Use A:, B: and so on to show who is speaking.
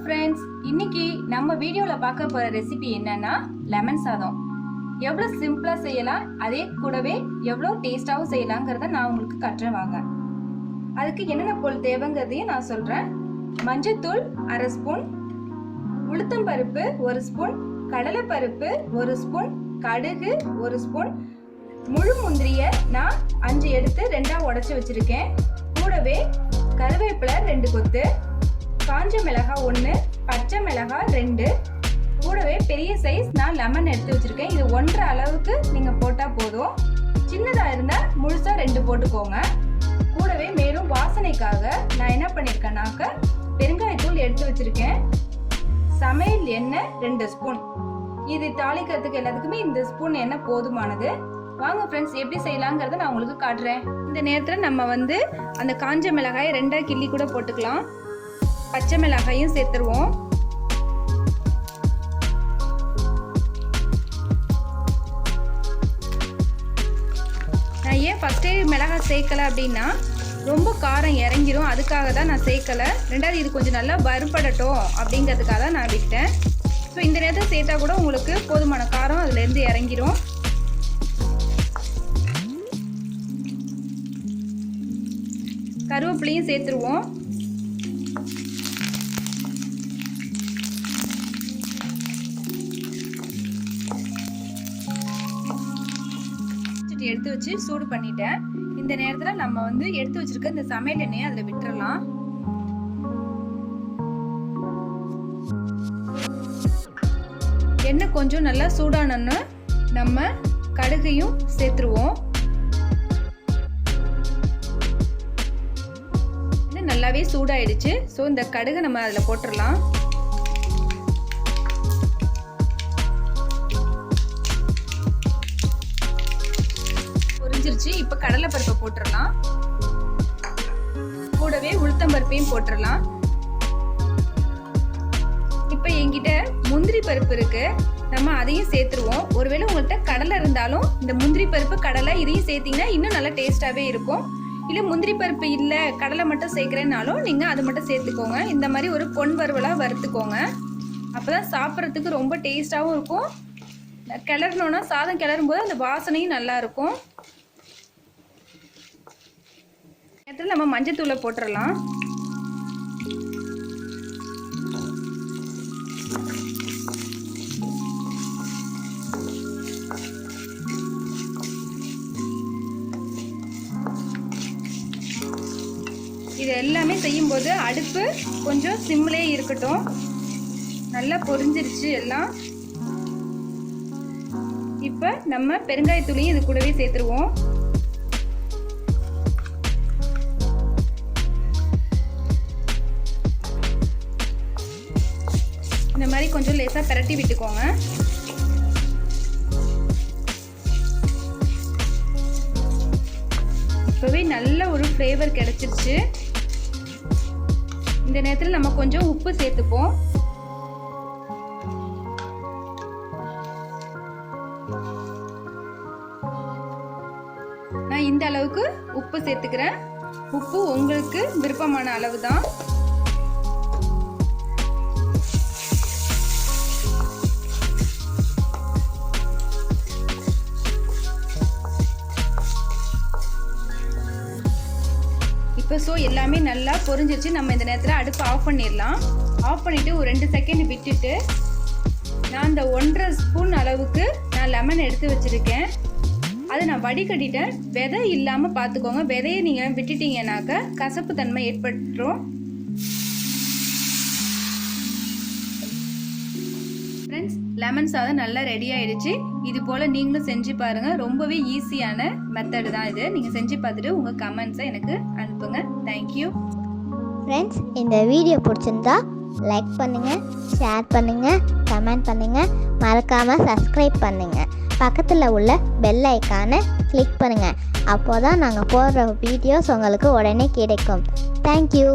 A: Friends, இன்னைக்கு நம்ம வீடியோல பார்க்க போற ரெசிபி என்னன்னா லெமன் சாதம். எவ்வளவு சிம்பிளா செய்யலாம், அதே கூடவே எவ்வளவு டேஸ்டாவும் செய்யலாங்கிறத நான் உங்களுக்கு காட்டுறேன் வாங்க. அதுக்கு என்னென்ன பொருள் தேவைங்கிறதையும் நான் சொல்றேன். மஞ்சத்தூள் 1/2 ஸ்பூன், உளுத்தம் பருப்பு 1 ஸ்பூன், கடலை பருப்பு 1 ஸ்பூன், கடுகு 1 ஸ்பூன், முழு முந்திரிய நான் 5 எடுத்து 2ஆ உடைச்சு வச்சிருக்கேன். கூடவே கருவேப்பிலை 2 கொத்து, காஞ்ச மிளகாய் 1, பச்சை மிளகாய் 2, கூடவே பெரிய சைஸ் நான் லெமன் எடுத்து வச்சிருக்கேன். இது 1.5 அளவுக்கு நீங்க போட்டா போதும். சின்னதா இருந்தா முழுசா 2 போட்டுக்கோங்க. கூடவே மேலும் வாசனைக்காக நான் என்ன பண்ணிருக்கேன்னாக்க பெருங்காயத்தூள் எடுத்து வச்சிருக்கேன். சமையல் எண்ணெய் 2 ஸ்பூன். இது தாளிக்கிறதுக்கு எல்லாத்துக்குமே இந்த ஸ்பூன் எண்ணெய் போதுமானது. வாங்க ஃப்ரெண்ட்ஸ், எப்படி செய்யலாங்கிறத நான் உங்களுக்கு காட்டுறேன். இந்த நேரத்தில் நம்ம அந்த காஞ்ச மிளகாயை 2ஆ கிள்ளி கூட போட்டுக்கலாம். பச்சை மிளகாயும் சேர்த்துருவோம். நான் ஏன் ஃபர்ஸ்டே மிளகாய் சேர்க்கலை அப்படின்னா ரொம்ப காரம் இறங்கிரும், அதுக்காக தான் நான் சேர்க்கலை. ரெண்டாவது இது கொஞ்சம் நல்லா வறுபடட்டும் அப்படிங்கிறதுக்காக தான் நான் விட்டேன். ஸோ இந்த நேரத்தில் சேர்த்தா கூட உங்களுக்கு போதுமான காரம் அதுலேருந்து இறங்கிரும். கருவேப்பிலையும் சேர்த்துருவோம். எடுத்து வச்சு சூடு பண்ணிட்டேன். இந்த நேரத்தில் நம்ம எடுத்து வச்சிருக்க இந்த சமையல் எண்ணெயை அதில் விட்டுறலாம். எண்ணெய் கொஞ்சம் நல்லா சூடானன்னு நம்ம கடுகையும் சேர்த்துருவோம். நல்லாவே சூடாயிடுச்சு. ஸோ இந்த கடுகை நம்ம அதில் போட்டுடலாம். பொரிஞ்சிருச்சு. இப்போ கடலை பருப்பை போட்டுடலாம். கூடவே உளுத்தம் பருப்பையும் போட்டுடலாம். இப்போ என்கிட்ட முந்திரி பருப்பு இருக்கு, நம்ம அதையும் சேர்த்துருவோம். ஒருவேளை உங்கள்கிட்ட கடலை இருந்தாலும் இந்த முந்திரி பருப்பு கடலை இதையும் சேர்த்தீங்கன்னா இன்னும் நல்லா டேஸ்டாகவே இருக்கும். இல்லை முந்திரி பருப்பு இல்லை கடலை மட்டும் சேர்க்குறேன்னாலும் நீங்கள் அது மட்டும் சேர்த்துக்கோங்க. இந்த மாதிரி ஒரு பொன் வறுவலாக வறுத்துக்கோங்க. அப்போ தான் சாப்பிட்றதுக்கு ரொம்ப டேஸ்ட்டாகவும் இருக்கும். கிளறணுன்னா சாதம் கிளறும் போது அந்த வாசனையும் நல்லாயிருக்கும். நேரத்தில் நம்ம மஞ்சத்தூளை போட்டுடலாம். இது எல்லாமே செய்யும்போது அடுப்பு கொஞ்சம் சிம்லே இருக்கட்டும். நல்லா பொரிஞ்சிருச்சு எல்லாம். இப்போ நம்ம பெருங்காயத்தூளையும் இது கூடவே சேர்த்துருவோம். இந்த மாதிரி கொஞ்சம் லேசாக பிரட்டி விட்டுக்கோங்க. இப்போவே நல்ல ஒரு ஃப்ளேவர் கிடைச்சிருச்சு. இந்த நேரத்தில் நம்ம கொஞ்சம் உப்பு சேர்த்துப்போம். நான் இந்த அளவுக்கு உப்பு சேர்த்துக்கிறேன். உப்பு உங்களுக்கு விருப்பமான அளவு தான். இப்போ ஸோ எல்லாமே நல்லா பொரிஞ்சிருச்சு. நம்ம இந்த நேரத்தில் அடுப்பு ஆஃப் பண்ணிடலாம். ஆஃப் பண்ணிவிட்டு ஒரு 2 செகண்ட் விட்டுட்டு நான் இந்த 1.5 ஸ்பூன் அளவுக்கு நான் லெமன் எடுத்து வச்சுருக்கேன். அதை நான் வடிகட்டிட்டேன். விதை இல்லாமல் பார்த்துக்கோங்க. விதையை நீங்கள் விட்டுட்டீங்கன்னாக்க கசப்பு தன்மை ஏற்பட்டுரும். ஃப்ரெண்ட்ஸ், லெமன் சாதம் நல்லா ரெடி ஆயிடுச்சு. இது போல் நீங்களும் செஞ்சு பாருங்கள். ரொம்பவே ஈஸியான மெத்தடு தான் இது. நீங்கள் செஞ்சு பார்த்துட்டு உங்கள் கமெண்ட்ஸை எனக்கு அனுப்புங்க. Thank you
B: friends. இந்த வீடியோ பிடிச்சிருந்தா லைக் பண்ணுங்கள், ஷேர் பண்ணுங்கள், கமெண்ட் பண்ணுங்கள், மறக்காமல் சப்ஸ்கிரைப் பண்ணுங்கள். பக்கத்தில் உள்ள பெல் ஐக்கானை கிளிக் பண்ணுங்கள். அப்போ தான் நாங்கள் போடுற வீடியோஸ் உங்களுக்கு உடனே கிடைக்கும். தேங்க்யூ.